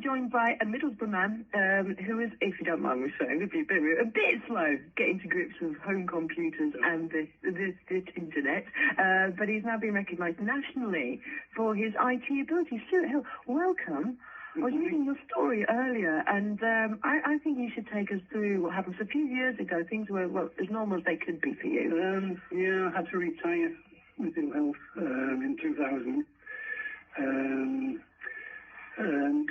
joined by a Middlesbrough man who is, if you don't mind me saying, a bit slow getting to grips with home computers and this internet, but he's now been recognised nationally for his IT abilities. Stuart Hill, welcome. I was reading your story earlier, and I think you should take us through what happened. So a few years ago, things were as normal as they could be for you. Yeah, I had to retire with ill health in 2000. And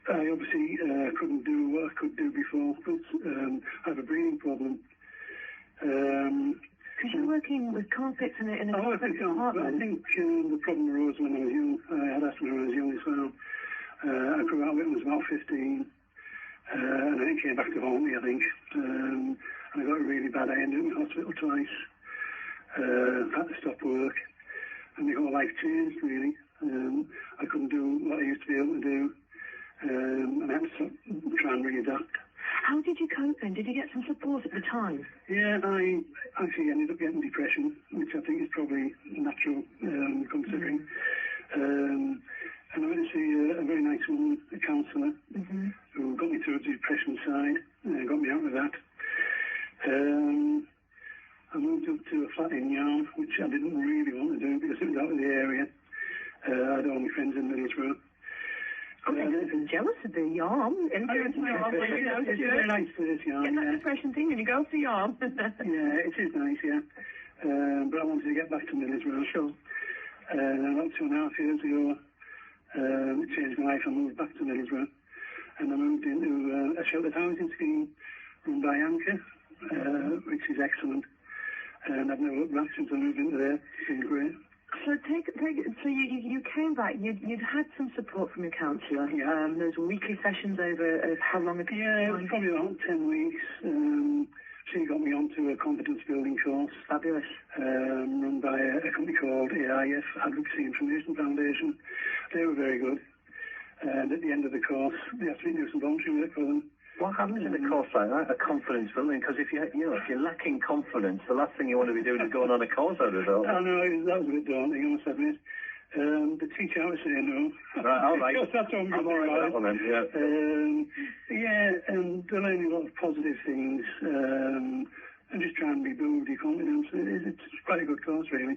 I obviously couldn't do what I could do before, but I have a breathing problem. Because you're working with carpets in a carpet apartment. I think the problem arose when I was young. I had asthma when I was young as well. I grew out of it when I was about 15, and then it came back to haunt me, I think. And I got really bad. I ended up in hospital twice. Had to stop work, and my whole life changed, really. I couldn't do what I used to be able to do, and I had to try and readapt. How did you cope then? Did you get some support at the time? Yeah, I actually ended up getting depression, which I think is probably natural, considering. And I went to see a very nice woman, a counsellor, who got me through the depression side, got me out of that. I moved up to a flat in Yarm, which I didn't really want to do because it was out of the area. I had all my friends in Middlesbrough. I'm a little jealous of the Yarm. It's a very nice place, Yarm. Get that depression thing and you go to Yarm. Yeah, it is nice, yeah. But I wanted to get back to Middlesbrough. Sure. About 2.5 years ago, it changed my life. I moved back to Middlesbrough, and I moved into a sheltered housing scheme run by Anchor, which is excellent. And I've never looked back since I moved into there. It's been great. So so you came back. You'd had some support from your counsellor. Yeah. There was weekly sessions over how long? Yeah, it was probably about 10 weeks. She got me onto a confidence building course. Fabulous. Run by a company called AIF, Advocacy Information Foundation. They were very good. And at the end of the course, they asked me to do some voluntary work for them. What happens in a course like that? A confidence building? Because if you're lacking confidence, the last thing you want to be doing is going on a course out of it all. I know, that was a bit daunting, I must admit. The teacher I was saying no. Right, all right. That's all I'm all right with that one then, yeah. Yeah, and they're learning a lot of positive things, and just trying to rebuild your confidence. It's quite a good course, really.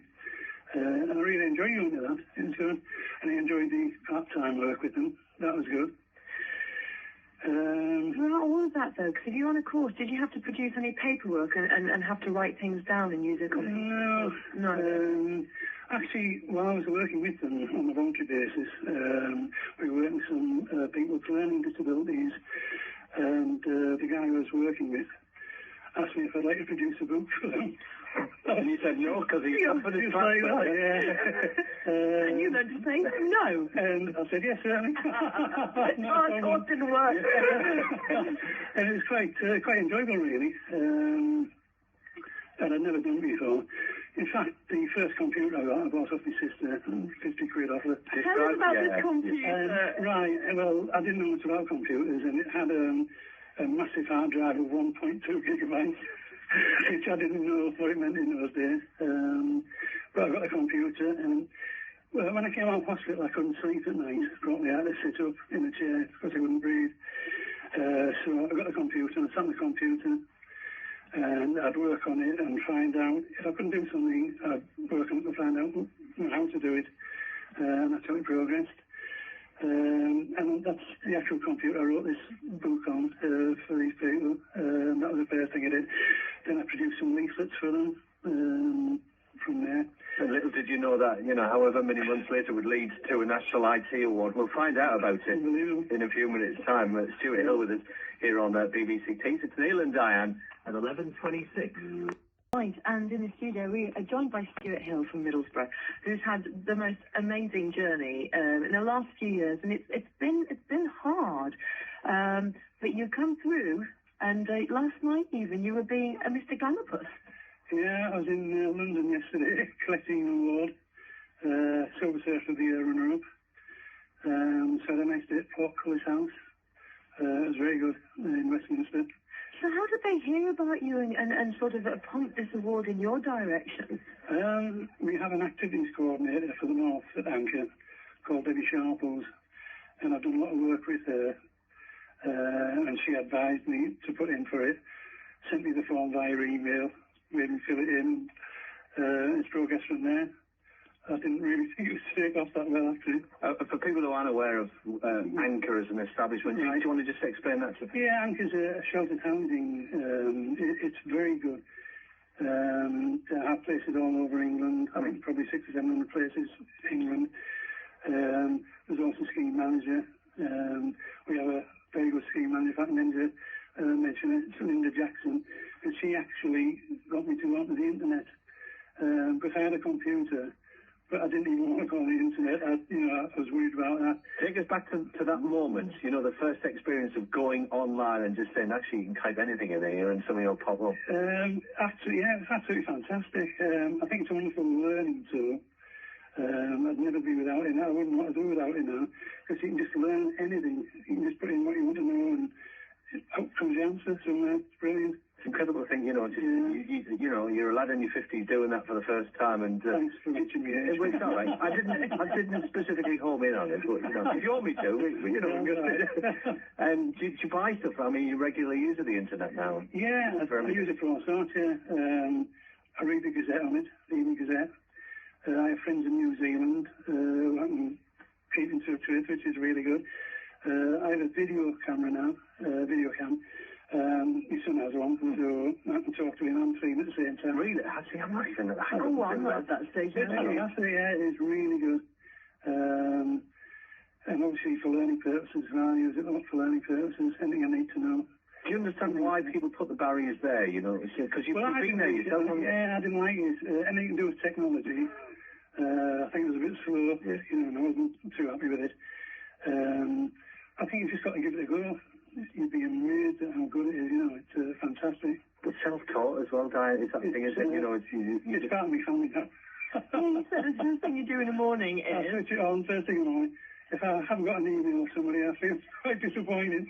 And I really enjoyed going to that. It was good. And I enjoyed the part-time work with them. That was good. Well, all of that though, because if you're on a course, did you have to produce any paperwork and have to write things down and use a computer? No. Actually, while I was working with them on a voluntary basis, we were working with some people with learning disabilities, and the guy I was working with asked me if I'd like to produce a book for them. And you said no because he's confident. Like that, yeah. And you then to say no. And I said yes, certainly. Of course, didn't work. And it was quite enjoyable, really. And I'd never done it before. In fact, the first computer I bought off my sister, 50 quid off it. Tell us about this computer. Right, well, I didn't know much about computers, and it had a massive hard drive of 1.2 gigabytes. Which I didn't know what it meant in those days. But I got a computer, and when I came out of hospital, I couldn't sleep at night. Probably I had to sit up in a chair because I couldn't breathe. So I got a computer, and I sat on the computer, and I'd work on it and find out if I couldn't do something, I'd work on it and find out how to do it. And that's how it progressed. And that's the actual computer I wrote this book on for these people. That was the first thing I did. Then I produced some leaflets for them from there. And little did you know that, however many months later would lead to a National IT Award. We'll find out about it in a few minutes' time. Stuart Hill with us here on BBC Tees. It's Neil and Diane at 11:26. Right, and in the studio we are joined by Stuart Hill from Middlesbrough, who's had the most amazing journey in the last few years, and it's been hard, but you've come through. And last night even you were being a Mr. Glamourpuss. Yeah, I was in London yesterday collecting an award, Silver Surfer of the Year runner-up. So had a nice day at Portcullis House. It was very good in Westminster. So how did they hear about you and sort of point this award in your direction? We have an activities coordinator for the North at Anchor called Debbie Sharples. and I've done a lot of work with her, and she advised me to put in for it, sent me the form via email, made me fill it in, it's progress from there. I didn't really think it would take off that well, actually. For people who aren't aware of Anchor as an establishment, do you want to just explain that to people? Yeah, Anchor's a sheltered housing. It's very good. There are places all over England. I think probably 600 or 700 places in England. There's also a scheme manager. We have a very good scheme manager. If I can mention it, it's Linda Jackson. And she actually got me to go onto the internet. Because I had a computer, but I didn't even want to go on the internet. I was worried about that. Take us back to that moment, the first experience of going online and just saying, actually, you can type anything in here and something will pop up. Actually, yeah, it's absolutely fantastic. I think it's a wonderful learning tool. I'd never be without it now. I wouldn't want to do without it now, because you can just learn anything. You can just put in what you want to know, and out comes the answer somewhere. It's brilliant. It's incredible to think, you're a lad in your 50s doing that for the first time, and thanks for mentioning me. It's all right. I didn't specifically home in on it, but if you want me to, do you buy stuff? I mean, you regularly use the internet now. Yeah, I use it for all sorts. I read the Gazette on it, the Evening Gazette. I have friends in New Zealand who I can keep in touch with, which is really good. I have a video camera now, video cam. My son has one, so I can talk to him and see him at the same time. Really? Actually, I'm not even at that. I'm not at that stage. Yeah, it's really good. And obviously for learning purposes, I use it a lot for learning purposes, anything I need to know. Do you understand why people put the barriers there, because you've been there yourself? Yeah, I didn't like it. Anything to do with technology, I think it was a bit slow, and I wasn't too happy with it. I think you've just got to give it a go. You'd be amazed at how good it is, it's fantastic. But self-taught as well, Diane, is that the thing, is it? It's part of my family now. You said the first thing you do in the morning is... I switch it on first thing in the morning. If I haven't got an email or somebody, I feel quite disappointed.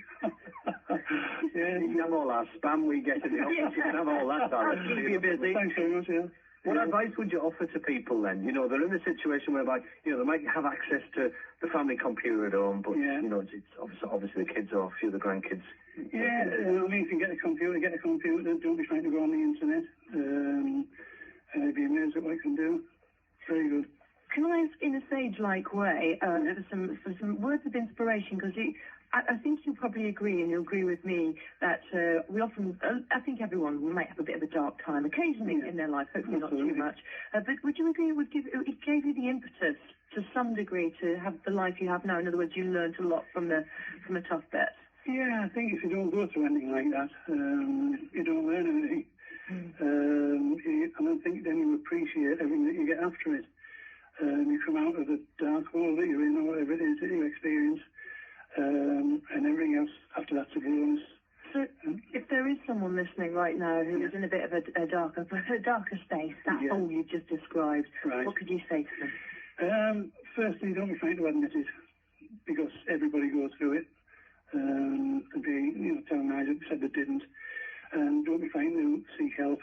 Yeah, you can have all our spam we get in the office. You can have all that, Darren. Keep you busy. Thanks very much, yeah. What advice would you offer to people then? They're in a situation whereby, they might have access to the family computer at home, but, it's obviously the kids or a few of the grandkids. Yeah, if you can get a computer, Don't be trying to go on the internet. You'd be amazed at what you can do. Very good. Can I ask, in a sage-like way, for some words of inspiration? Because I think you'll probably agree, and you'll agree with me, that we often, I think everyone might have a bit of a dark time occasionally in their life, hopefully not too much. But would you agree it gave you the impetus to some degree to have the life you have now? In other words, you learned a lot from the tough bits. Yeah, I think if you don't go through anything like that, you don't learn anything. I don't think then you appreciate everything that you get after it. You come out of the dark hole that you're in, or whatever it is that you experience, and everything else after that's a bonus. So, if there is someone listening right now who is in a bit of a darker space, that's all you've just described, what could you say to them? Firstly, don't be afraid to admit it, because everybody goes through it. And be, telling lies that said they didn't. And don't be afraid to seek help.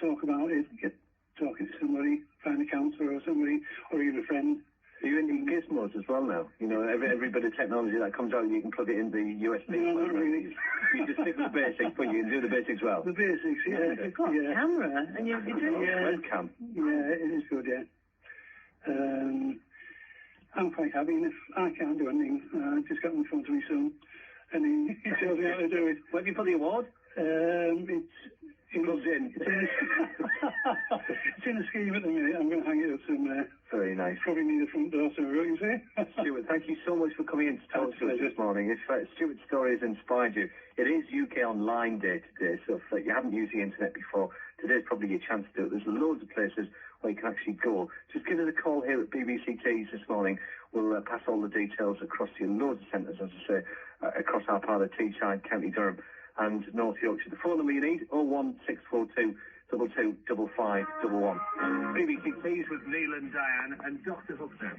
Talk about it, get talking to somebody, find a counsellor or somebody, or even a friend. Are you into gizmos as well now? Every bit of technology that comes out, you can plug it in the USB. No, not really. You just stick with the basics, but you can do the basics well. The basics, yeah. You've got a camera, and you're doing webcam. Yeah, it is good, yeah. I'm quite happy, and if I can't do anything, I just got in front of my son, and he tells me how to do it. Where have you put the award? It's plugged in. It's in a scheme at the minute. I'm going to hang it up somewhere. Very nice. Probably near the front door somewhere, you say. Stuart, thank you so much for coming in to talk to us this morning. If Stuart's story has inspired you, it is UK Online Day today, so if you haven't used the internet before, today's probably your chance to do it. There's loads of places where you can actually go. Just give us a call here at BBC Tees this morning. We'll pass all the details across to you. Loads of centres, as I say, across our part of Teesside, County Durham and North Yorkshire. The phone number you need, 01642 225511. BBC Tees with Neil and Diane and Dr. Hook now.